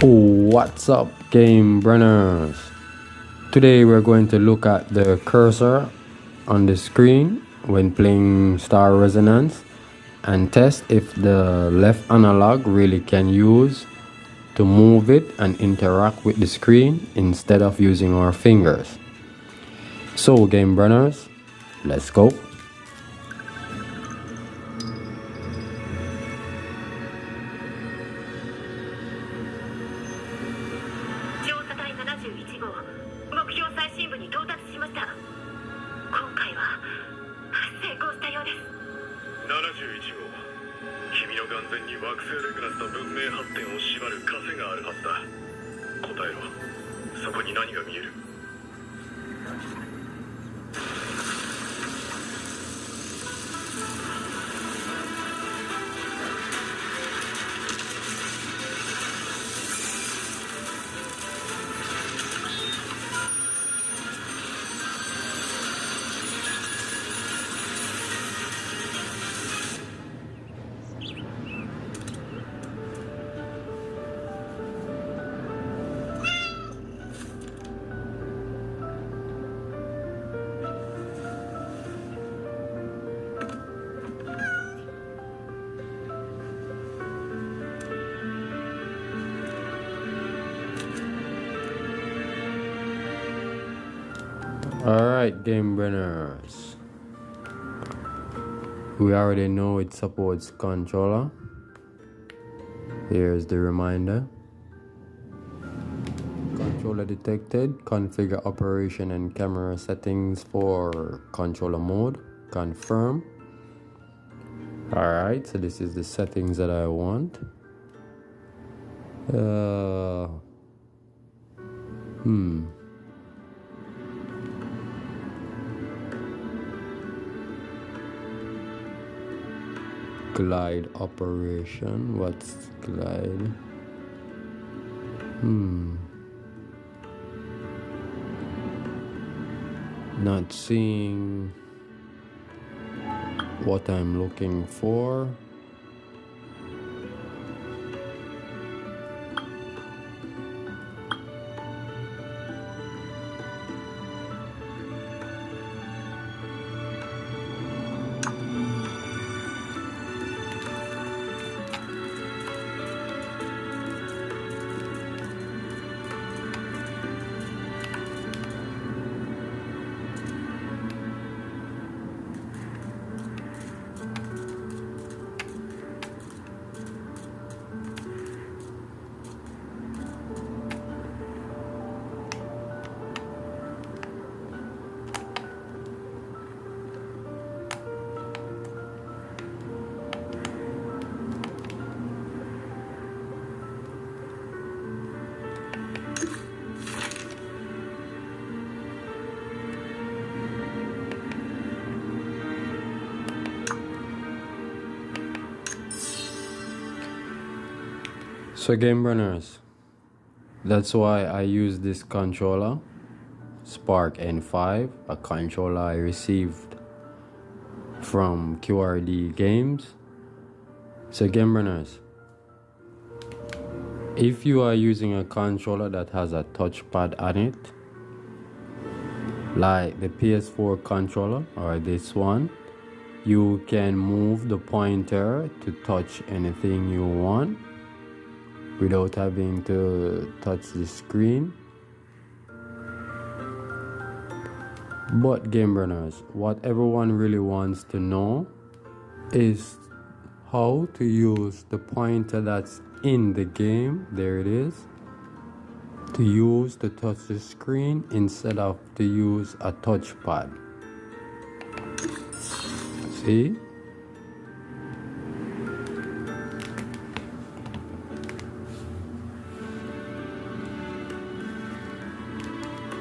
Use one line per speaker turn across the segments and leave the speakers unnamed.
What's up, game runners? Today we're going to look at the cursor on the screen when playing Star Resonance and test if the left analog really can use to move it and interact with the screen instead of using our fingers. So game runners, let's go. Alright, game runners, we already know it supports controller. Here's the reminder. Controller detected. Configure operation and camera settings for controller mode. Confirm. Alright, so this is the settings that I want. Glide operation. What's glide? Not seeing what I'm looking for. So game runners, that's why I use this controller, Spark N5, a controller I received from QRD Games. So game runners, if you are using a controller that has a touchpad on it, like the PS4 controller or this one, you can move the pointer to touch anything you want without having to touch the screen. But game runners, what everyone really wants to know is how to use the pointer that's in the game, there it is, to use to touch the screen instead of to use a touchpad. See?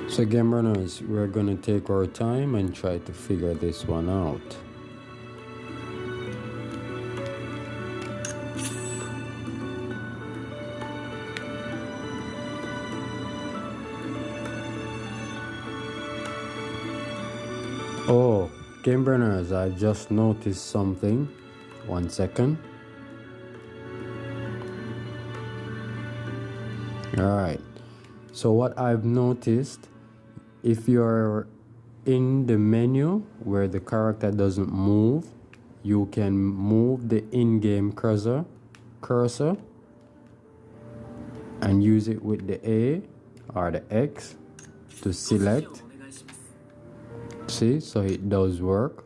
So game runners, we're gonna take our time and try to figure this one out. Oh, game runners, I just noticed something. 1 second. Alright, so what I've noticed, if you're in the menu where the character doesn't move, you can move the in-game cursor and use it with the A or the X to select. See, so it does work.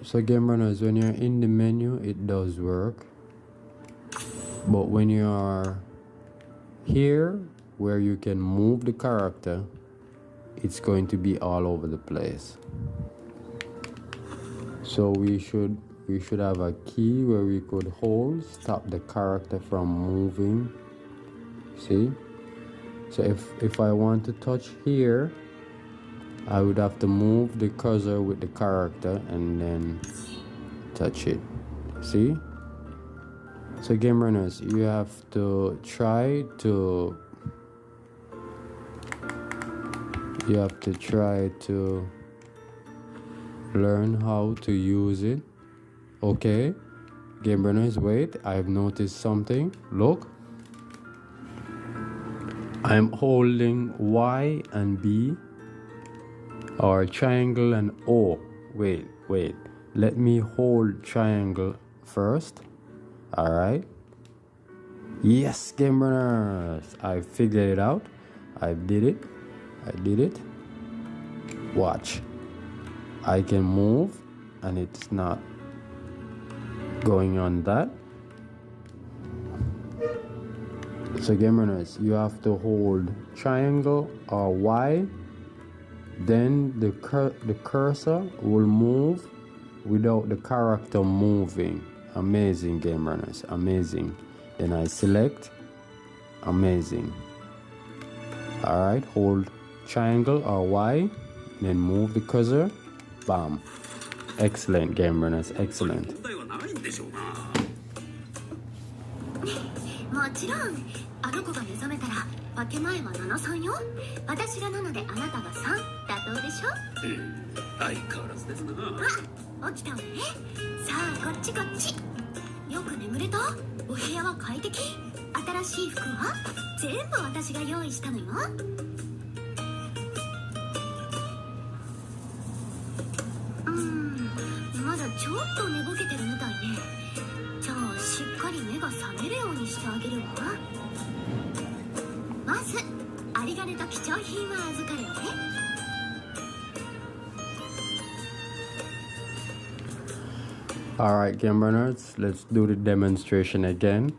So game runners, when you're in the menu, it does work. But when you are here, where you can move the character, it's going to be all over the place. So we should have a key where we could hold, stop the character from moving. See? So if I want to touch here, I would have to move the cursor with the character and then touch it. See? So game runners, you have to try to learn how to use it. Okay, game runners, wait, I've noticed something. Look, I'm holding Y and B, or triangle and O. Wait, let me hold triangle first. Alright, yes, game runners, I figured it out. I did it. Watch, I can move and it's not going on that. So game runners, you have to hold triangle or Y, then the cursor will move without the character moving. Amazing, game runners, amazing. Then I select, amazing. Alright, hold triangle or Y, then move the cursor, bam. Excellent, game runners, excellent.
もちろん、あの子が目覚めたら分け前は73よ。私が7であなたが3、妥当でしょ。
相変わらずですな。
あ、起きたわね。さあこっちこっち。よく眠れた？お部屋は快適？新しい服は全部私が用意したのよ。まだちょっと寝ぼけてるみたいね。じゃあしっかり目が覚めるようにしてあげるわ。まず有り金と貴重品は預かるわね。
Alright, game runners, let's do the demonstration again.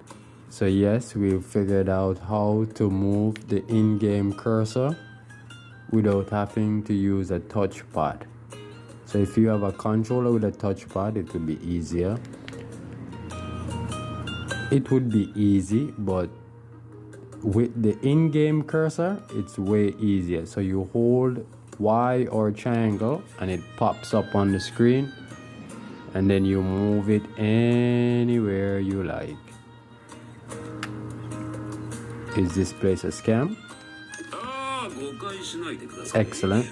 So yes, we've figured out how to move the in-game cursor without having to use a touchpad. So if you have a controller with a touchpad, it would be easier. It would be easy, but with the in-game cursor, it's way easier. So you hold Y or triangle and it pops up on the screen, and then you move it anywhere you like. Is this place a scam? Excellent.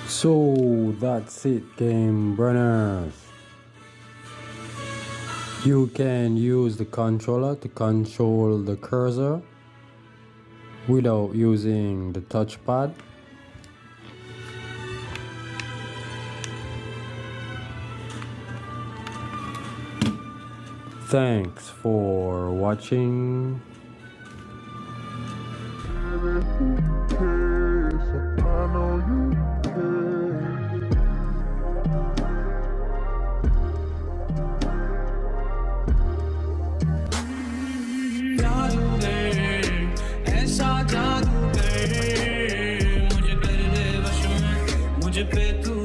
So that's it, game runners. You can use the controller to control the cursor without using the touchpad. Thanks for watching.
मुझे पे तू